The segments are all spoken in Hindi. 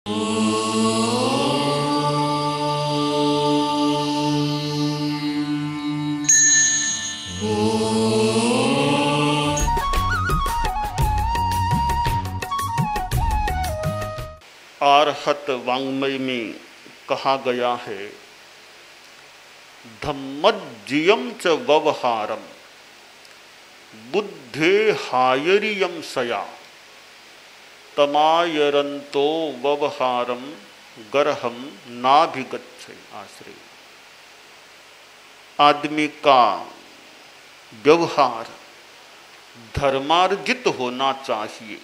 आर्हत वाङ्मय में कहा गया है, धम्मज्जियम च व्यवहारम बुद्धे हायरियम सया तमायरंतो व्यवहारम गरहम नाभिगच्छे। आश्रय आदमी का व्यवहार धर्मार्जित होना चाहिए,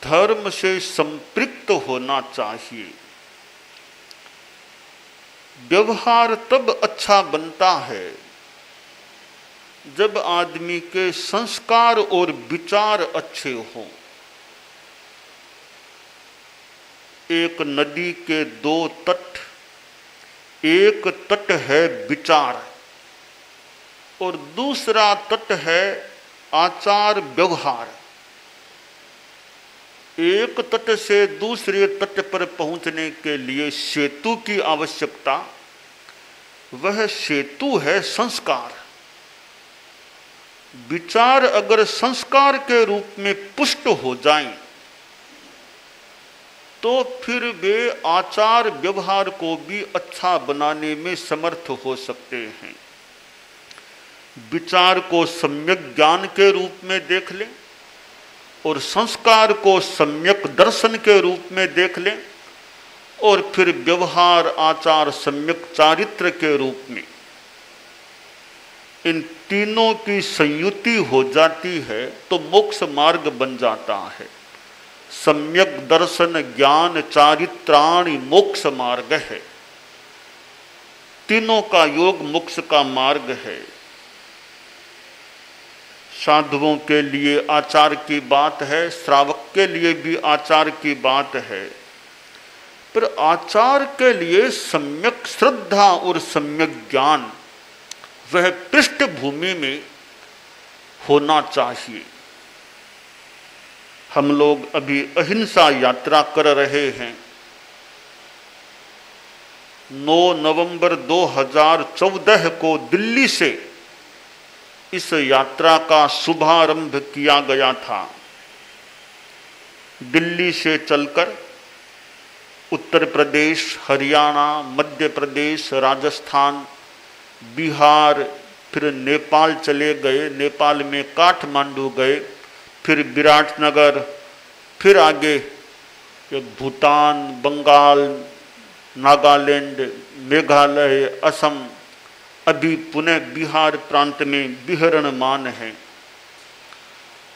धर्म से संपृक्त होना चाहिए। व्यवहार तब अच्छा बनता है जब आदमी के संस्कार और विचार अच्छे हों। एक नदी के दो तट, एक तट है विचार और दूसरा तट है आचार व्यवहार। एक तट से दूसरे तट पर पहुंचने के लिए सेतु की आवश्यकता, वह सेतु है संस्कार। विचार अगर संस्कार के रूप में पुष्ट हो जाएं, तो फिर वे आचार व्यवहार को भी अच्छा बनाने में समर्थ हो सकते हैं। विचार को सम्यक ज्ञान के रूप में देख लें और संस्कार को सम्यक दर्शन के रूप में देख लें और फिर व्यवहार आचार सम्यक चारित्र के रूप में, इन तीनों की संयुति हो जाती है तो मोक्ष मार्ग बन जाता है। सम्यक दर्शन ज्ञान चारित्राणि मोक्ष मार्ग है। तीनों का योग मोक्ष का मार्ग है। साधुओं के लिए आचार की बात है, श्रावक के लिए भी आचार की बात है, पर आचार के लिए सम्यक श्रद्धा और सम्यक ज्ञान वह पृष्ठभूमि में होना चाहिए। हम लोग अभी अहिंसा यात्रा कर रहे हैं। 9 नवंबर 2014 को दिल्ली से इस यात्रा का शुभारंभ किया गया था। दिल्ली से चलकर उत्तर प्रदेश, हरियाणा, मध्य प्रदेश, राजस्थान, बिहार, फिर नेपाल चले गए। नेपाल में काठमांडू गए, फिर विराटनगर, फिर आगे भूटान, बंगाल, नागालैंड, मेघालय, असम, अभी पुणे बिहार प्रांत में विहरणमान है।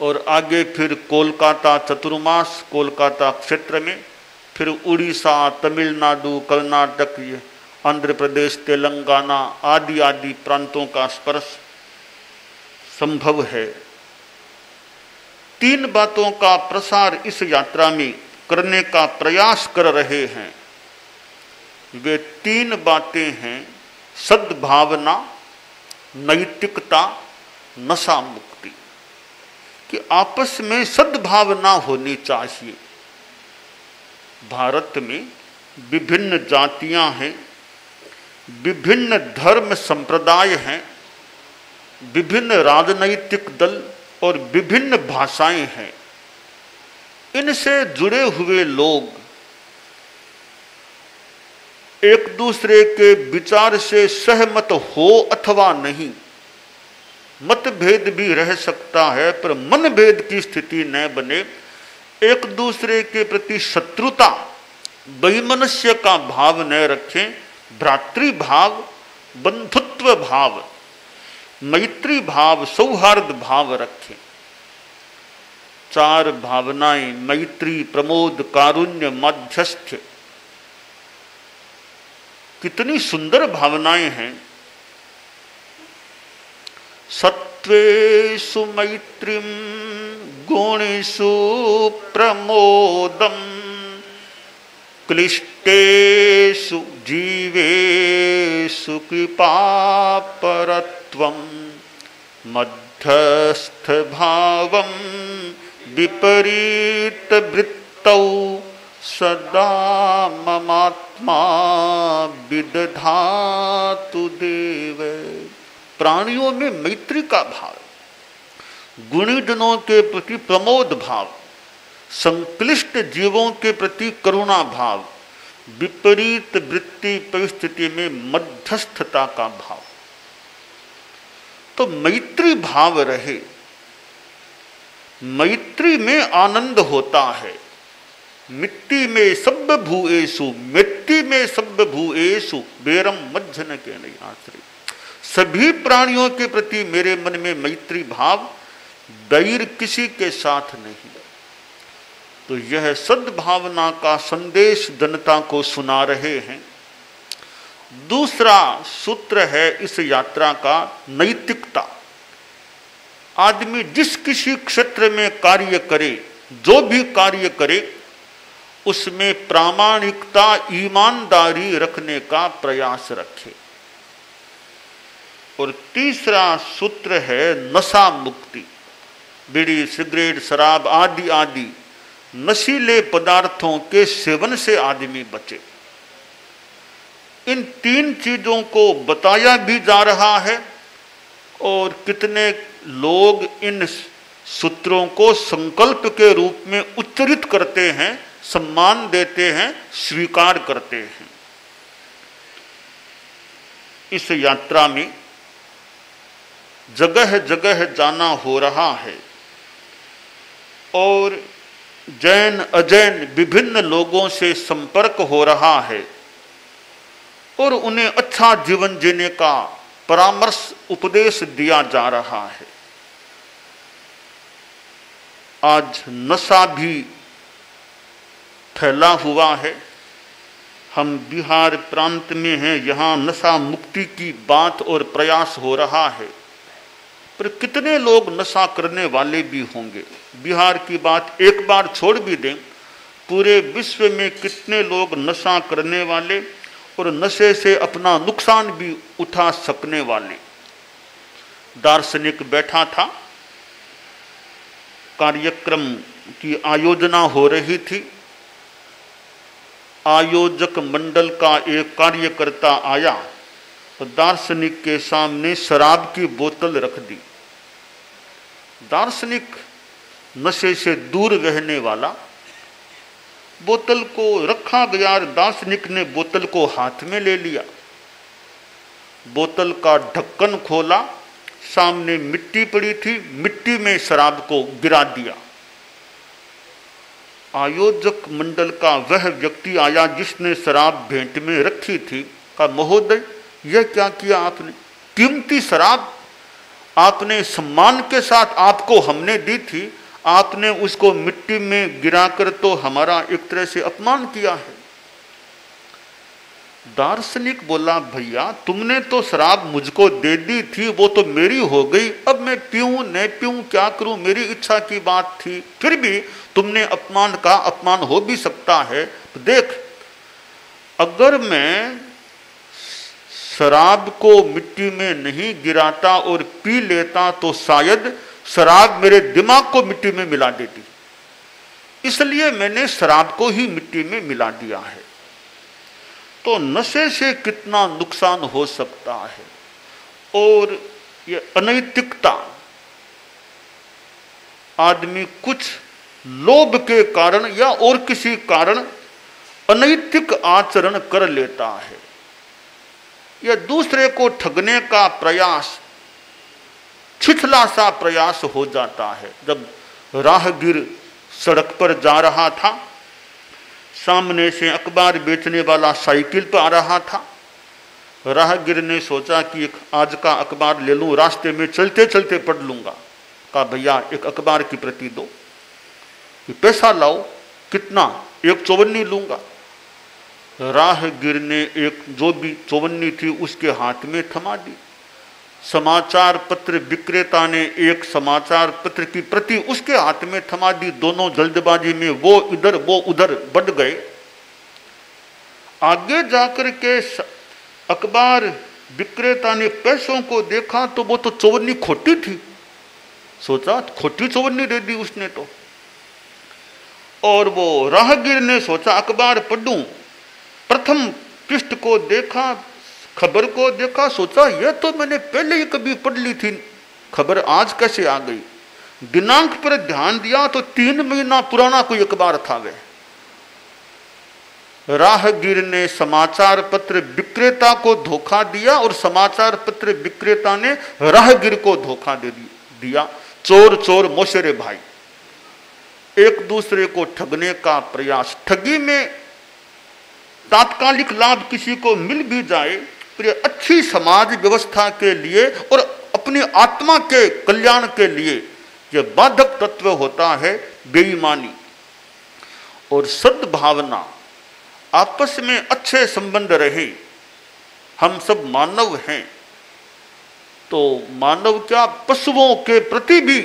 और आगे फिर कोलकाता चतुर्मास, कोलकाता क्षेत्र में, फिर उड़ीसा, तमिलनाडु, कर्नाटक, आंध्र प्रदेश, तेलंगाना आदि आदि प्रांतों का स्पर्श संभव है। 3 बातों का प्रसार इस यात्रा में करने का प्रयास कर रहे हैं। वे 3 बातें हैं: सद्भावना, नैतिकता, नशा मुक्ति। कि आपस में सद्भावना होनी चाहिए। भारत में विभिन्न जातियां हैं, विभिन्न धर्म संप्रदाय हैं, विभिन्न राजनैतिक दल और विभिन्न भाषाएं हैं। इनसे जुड़े हुए लोग एक दूसरे के विचार से सहमत हो अथवा नहीं, मतभेद भी रह सकता है, पर मनभेद की स्थिति न बने। एक दूसरे के प्रति शत्रुता, वैमनस्य का भाव न रखें। भ्रातृभाव, बंधुत्व भाव, मैत्री भाव, सौहार्द भाव रखें। 4 भावनाएं मैत्री, प्रमोद, कारुण्य, मध्यस्थ्य, कितनी सुंदर भावनाएं हैं। सत्वेषु मैत्रीं गुणेषु प्रमोदम क्लिष्टेषु जीवेषु कृपापरत्वं मध्यस्थ भावं विपरीत वृत्तौ सदा ममात्मा विदधातु देव। प्राणियों में मैत्री का भाव, गुणीजनों के प्रति प्रमोद भाव, संक्लिष्ट जीवों के प्रति करुणा भाव, विपरीत वृत्ति परिस्थिति में मध्यस्थता का भाव। तो मैत्री भाव रहे, मैत्री में आनंद होता है। मिट्टी में सब भूएसु, मिट्टी में सब भूएसु बेरम मज्जन के नहीं आश्रय। सभी प्राणियों के प्रति मेरे मन में मैत्री भाव, बैर किसी के साथ नहीं। तो यह सद्भावना का संदेश जनता को सुना रहे हैं। दूसरा सूत्र है इस यात्रा का नैतिकता। आदमी जिस किसी क्षेत्र में कार्य करे, जो भी कार्य करे, उसमें प्रामाणिकता, ईमानदारी रखने का प्रयास रखे। और तीसरा सूत्र है नशा मुक्ति। बीड़ी, सिगरेट, शराब आदि आदि नशीले पदार्थों के सेवन से आदमी बचे। इन तीन चीजों को बताया भी जा रहा है और कितने लोग इन सूत्रों को संकल्प के रूप में उच्चरित करते हैं, सम्मान देते हैं, स्वीकार करते हैं। इस यात्रा में जगह जगह जाना हो रहा है और जैन अजैन विभिन्न लोगों से संपर्क हो रहा है और उन्हें अच्छा जीवन जीने का परामर्श, उपदेश दिया जा रहा है। आज नशा भी फैला हुआ है। हम बिहार प्रांत में हैं, यहाँ नशा मुक्ति की बात और प्रयास हो रहा है, पर कितने लोग नशा करने वाले भी होंगे। बिहार की बात एक बार छोड़ भी दें, पूरे विश्व में कितने लोग नशा करने वाले और नशे से अपना नुकसान भी उठा सकने वाले। दार्शनिक बैठा था, कार्यक्रम की आयोजना हो रही थी। आयोजक मंडल का एक कार्यकर्ता आया तो दार्शनिक के सामने शराब की बोतल रख दी। दार्शनिक नशे से दूर रहने वाला, बोतल को रखा गया, दार्शनिक ने बोतल को हाथ में ले लिया, बोतल का ढक्कन खोला, सामने मिट्टी पड़ी थी, मिट्टी में शराब को गिरा दिया। आयोजक मंडल का वह व्यक्ति आया जिसने शराब भेंट में रखी थी, कहा महोदय यह क्या किया आपने? कीमती शराब आपने सम्मान के साथ आपको हमने दी थी, आपने उसको मिट्टी में गिराकर तो हमारा एक तरह से अपमान किया है। दार्शनिक बोला भैया तुमने तो शराब मुझको दे दी थी, वो तो मेरी हो गई, अब मैं पीऊं न पीऊं क्या करूं, मेरी इच्छा की बात थी, फिर भी तुमने अपमान का अपमान हो भी सकता है। तो देख, अगर मैं शराब को मिट्टी में नहीं गिराता और पी लेता तो शायद शराब मेरे दिमाग को मिट्टी में मिला देती, इसलिए मैंने शराब को ही मिट्टी में मिला दिया है। तो नशे से कितना नुकसान हो सकता है। और ये अनैतिकता, आदमी कुछ लोभ के कारण या और किसी कारण अनैतिक आचरण कर लेता है या दूसरे को ठगने का प्रयास, छिछला सा प्रयास हो जाता है। जब राहगीर सड़क पर जा रहा था, सामने से अखबार बेचने वाला साइकिल पर आ रहा था। राहगीर ने सोचा कि एक आज का अखबार ले लूं, रास्ते में चलते चलते पढ़ लूंगा। कहा भैया एक अखबार की प्रति दो। पैसा लाओ, कितना? एक चौवन्नी लूंगा। राहगीर ने एक जो भी चौवन्नी थी उसके हाथ में थमा दी। समाचार पत्र विक्रेता ने एक समाचार पत्र की प्रति उसके हाथ में थमा दी। दोनों जल्दबाजी में वो इधर वो उधर बढ़ गए। आगे जाकर के अखबार विक्रेता ने पैसों को देखा तो वो तो चौवन्नी खोटी थी। सोचा खोटी चौवन्नी दे दी उसने। तो और वो राहगीर ने सोचा अखबार पढ़ूं, प्रथम पृष्ठ को देखा, खबर को देखा, सोचा यह तो मैंने पहले ही कभी पढ़ ली थी, खबर आज कैसे आ गई। दिनांक पर ध्यान दिया तो 3 महीना पुराना कोई अखबार था। वे राहगीर ने समाचार पत्र विक्रेता को धोखा दिया और समाचार पत्र विक्रेता ने राहगीर को धोखा दे दिया। चोर चोर मोशरे भाई, एक दूसरे को ठगने का प्रयास। ठगी में तात्कालिक लाभ किसी को मिल भी जाए, पर अच्छी समाज व्यवस्था के लिए और अपनी आत्मा के कल्याण के लिए यह बाधक तत्व होता है बेईमानी। और सद्भावना, आपस में अच्छे संबंध रहे। हम सब मानव हैं, तो मानव क्या, पशुओं के प्रति भी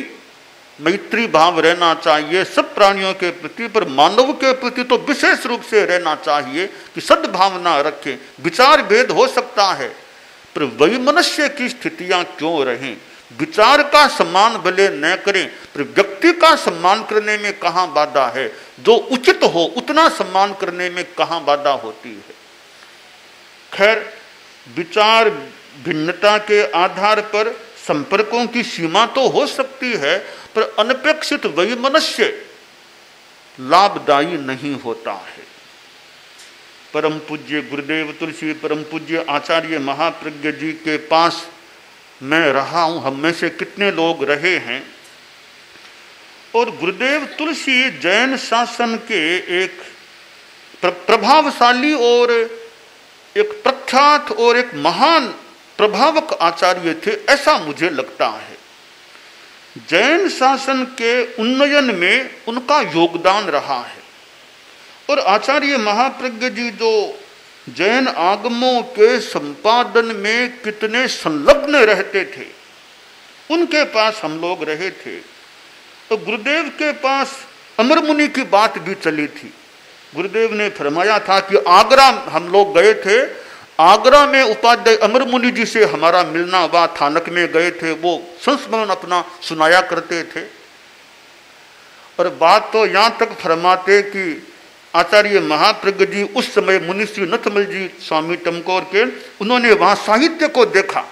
मैत्री भाव रहना चाहिए, सब प्राणियों के प्रति, पर मानव के प्रति तो विशेष रूप से रहना चाहिए कि सद्भावना रखें। विचार भेद हो सकता है, पर वैमनस्य की स्थितियां क्यों रहें। विचार का सम्मान भले न करें, पर व्यक्ति का सम्मान करने में कहाँ बाधा है। जो उचित हो उतना सम्मान करने में कहाँ बाधा होती है। खैर, विचार भिन्नता के आधार पर संपर्कों की सीमा तो हो सकती है, पर अनपेक्षित वैमनस्य लाभदायी नहीं होता है। परम पूज्य गुरुदेव तुलसी, परम पूज्य आचार्य महाप्रज्ञ जी के पास मैं रहा हूं, हम में से कितने लोग रहे हैं। और गुरुदेव तुलसी जैन शासन के एक प्रभावशाली और एक प्रख्यात और एक महान प्रभावक आचार्य थे, ऐसा मुझे लगता है। जैन शासन के उन्नयन में उनका योगदान रहा है। और आचार्य महाप्रज्ञ जी जो जैन आगमों के संपादन में कितने संलग्न रहते थे, उनके पास हम लोग रहे थे। तो गुरुदेव के पास अमर मुनि की बात भी चली थी। गुरुदेव ने फरमाया था कि आगरा हम लोग गए थे, आगरा में उपाध्याय अमर मुनि जी से हमारा मिलना हुआ, थानक में गए थे, वो संस्मरण अपना सुनाया करते थे। और बात तो यहाँ तक फरमाते कि आचार्य महाप्रज्ञ जी उस समय मुनि श्री नथमल जी स्वामी टमकोर के, उन्होंने वहाँ साहित्य को देखा।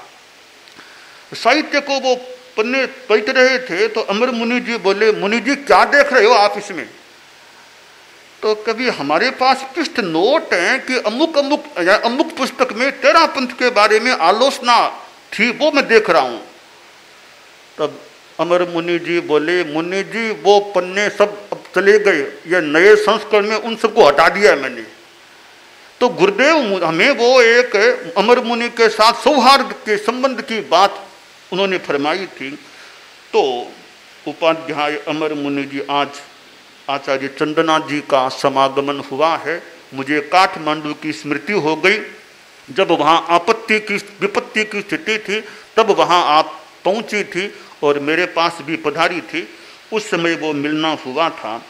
साहित्य को वो पन्ने पलट रहे थे, तो अमर मुनि जी बोले, मुनि जी क्या देख रहे हो आप इसमें। तो कभी हमारे पास पृष्ठ नोट है कि अमुक अमुक या अमुक पुस्तक में तेरा पंथ के बारे में आलोचना थी, वो मैं देख रहा हूँ। तब अमर मुनि जी बोले, मुनि जी वो पन्ने सब अब चले गए, ये नए संस्करण में उन सबको हटा दिया है मैंने। तो गुरुदेव हमें वो एक अमर मुनि के साथ सौहार्द के संबंध की बात उन्होंने फरमाई थी। तो उपाध्याय अमर मुनि जी, आज आचार्य चंद्रनाथ जी का समागमन हुआ है। मुझे काठमांडू की स्मृति हो गई, जब वहाँ आपत्ति की विपत्ति की स्थिति थी, तब वहाँ आप पहुँची थी और मेरे पास भी पधारी थी। उस समय वो मिलना हुआ था।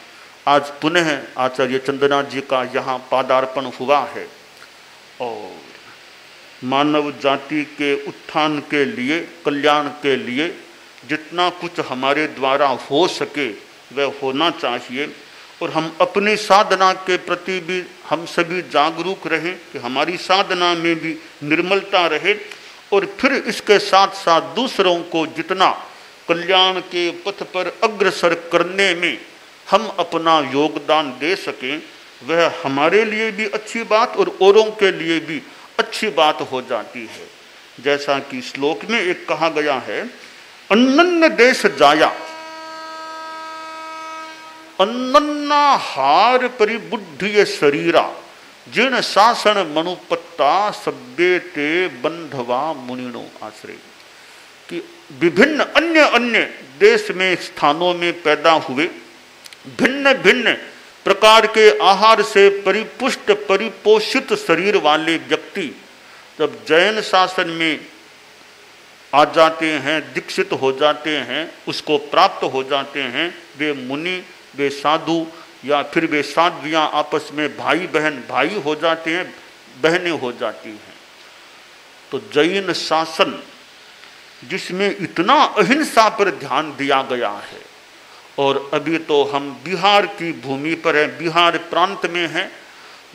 आज पुनः आचार्य चंद्रनाथ जी का यहाँ पादार्पण हुआ है। और मानव जाति के उत्थान के लिए, कल्याण के लिए जितना कुछ हमारे द्वारा हो सके वह होना चाहिए। और हम अपनी साधना के प्रति भी हम सभी जागरूक रहें कि हमारी साधना में भी निर्मलता रहे, और फिर इसके साथ साथ दूसरों को जितना कल्याण के पथ पर अग्रसर करने में हम अपना योगदान दे सकें, वह हमारे लिए भी अच्छी बात और औरों के लिए भी अच्छी बात हो जाती है। जैसा कि श्लोक में एक कहा गया है, अन्नन्न देश जाया अन्नन्ना हार परिबुद्धि शरीरा जिन शासन मनुपत्ता सभ्य ते बंधवा मुनिनो आश्रय। कि विभिन्न अन्य अन्य देश में स्थानों में पैदा हुए भिन्न भिन्न प्रकार के आहार से परिपुष्ट परिपोषित शरीर वाले व्यक्ति जब जैन शासन में आ जाते हैं, दीक्षित हो जाते हैं, उसको प्राप्त हो जाते हैं, वे मुनि, वे साधु या फिर वे साध्वियाँ आपस में भाई बहन भाई हो जाते हैं, बहनें हो जाती हैं। तो जैन शासन जिसमें इतना अहिंसा पर ध्यान दिया गया है और अभी तो हम बिहार की भूमि पर हैं, बिहार प्रांत में हैं,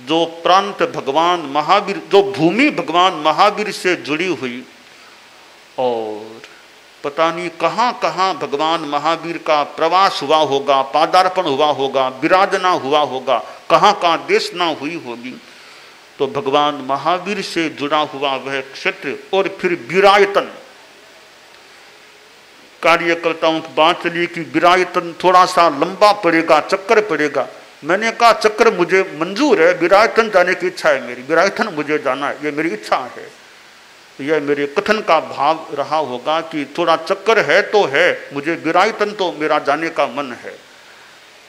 जो प्रांत भगवान महावीर, जो भूमि भगवान महावीर से जुड़ी हुई, और पता नहीं कहाँ कहाँ भगवान महावीर का प्रवास हुआ होगा, पादार्पण हुआ होगा, विराजना हुआ होगा, कहाँ कहाँ देशना हुई होगी। तो भगवान महावीर से जुड़ा हुआ वह क्षेत्र, और फिर विरायतन, कार्यकर्ताओं की बात चली कि विरायतन थोड़ा सा लंबा पड़ेगा, चक्कर पड़ेगा। मैंने कहा चक्कर मुझे मंजूर है, विरायतन जाने की इच्छा है मेरी, विरायतन मुझे जाना है, ये मेरी इच्छा है। यह मेरे कथन का भाव रहा होगा कि थोड़ा चक्कर है तो है, मुझे विरायतन तो मेरा जाने का मन है।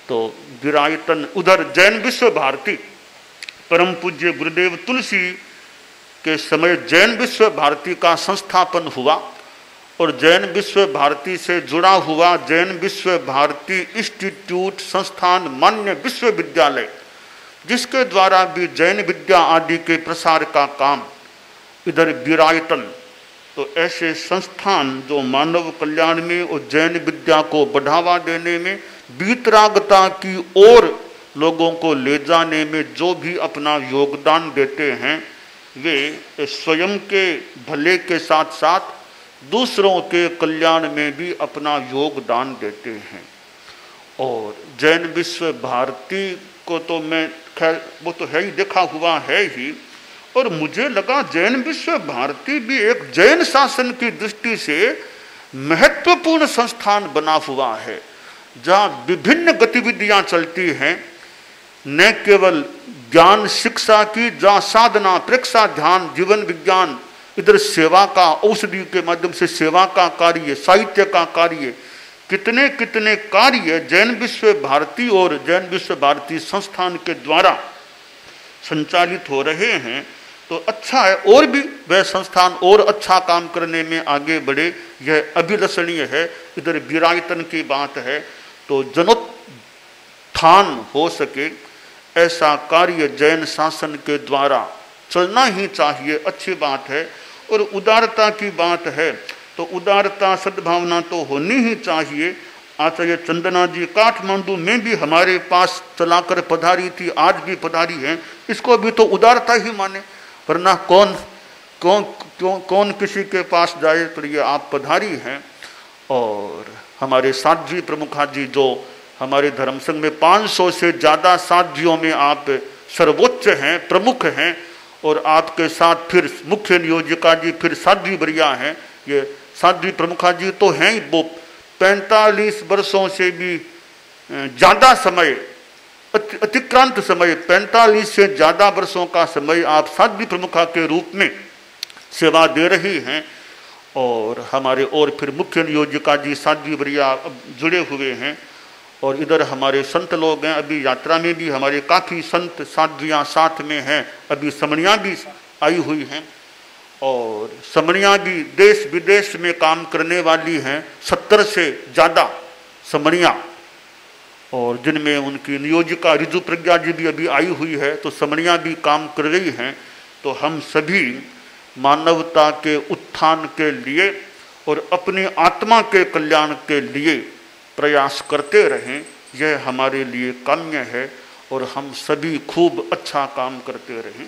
तो विरायतन, उधर जैन विश्व भारती, परम पूज्य गुरुदेव तुलसी के समय जैन विश्व भारती का संस्थापन हुआ, और जैन विश्व भारती से जुड़ा हुआ जैन विश्व भारती इंस्टीट्यूट संस्थान मान्य विश्वविद्यालय, जिसके द्वारा भी जैन विद्या आदि के प्रसार का काम इधर विरायतन। तो ऐसे संस्थान जो मानव कल्याण में और जैन विद्या को बढ़ावा देने में, वीतरागता की ओर लोगों को ले जाने में जो भी अपना योगदान देते हैं, वे स्वयं के भले के साथ साथ दूसरों के कल्याण में भी अपना योगदान देते हैं। और जैन विश्व भारती को तो मैं खैर वो तो है ही, देखा हुआ है ही, और मुझे लगा जैन विश्व भारती भी एक जैन शासन की दृष्टि से महत्वपूर्ण संस्थान बना हुआ है, जहाँ विभिन्न गतिविधियाँ चलती हैं, न केवल ज्ञान शिक्षा की, जहाँ साधना, प्रेक्षा, ध्यान, जीवन विज्ञान, इधर सेवा का, औषधि के माध्यम से सेवा का कार्य, साहित्य का कार्य, कितने कितने कार्य जैन विश्व भारती और जैन विश्व भारती संस्थान के द्वारा संचालित हो रहे हैं। तो अच्छा है, और भी वह संस्थान और अच्छा काम करने में आगे बढ़े, यह अभिलषणीय है। इधर विरायतन की बात है, तो जनोत्थान हो सके ऐसा कार्य जैन शासन के द्वारा चलना ही चाहिए, अच्छी बात है। और उदारता की बात है, तो उदारता सद्भावना तो होनी ही चाहिए। आचार्य चंदना जी काठमांडू में भी हमारे पास चलाकर पधारी थी, आज भी पधारी है, इसको भी तो उदारता ही माने, वरना कौन किसी के पास जाए। तो ये आप पधारी हैं। और हमारे साध्वी प्रमुखा जी, जो हमारे धर्म संघ में 500 से ज़्यादा साध्वियों में आप सर्वोच्च हैं, प्रमुख हैं, और आपके साथ फिर मुख्य नियोजिका जी, फिर साध्वी बरिया हैं। ये साध्वी प्रमुखा जी तो हैं ही, वो 45 वर्षों से भी ज़्यादा समय, अतिक्रांत समय, 45 से ज़्यादा वर्षों का समय आप साध्वी प्रमुखा के रूप में सेवा दे रही हैं। और हमारे और फिर मुख्य नियोजिका जी साध्वी बरिया जुड़े हुए हैं। और इधर हमारे संत लोग हैं, अभी यात्रा में भी हमारे काफ़ी संत साध्वियाँ साथ में हैं, अभी समणियाँ भी आई हुई हैं, और समणियाँ भी देश विदेश में काम करने वाली हैं, 70 से ज़्यादा समणियाँ, और जिनमें उनकी नियोजिका रिजु प्रज्ञा जी भी अभी आई हुई है, तो समणियाँ भी काम कर रही हैं। तो हम सभी मानवता के उत्थान के लिए और अपनी आत्मा के कल्याण के लिए प्रयास करते रहें, यह हमारे लिए काम्य है, और हम सभी खूब अच्छा काम करते रहें।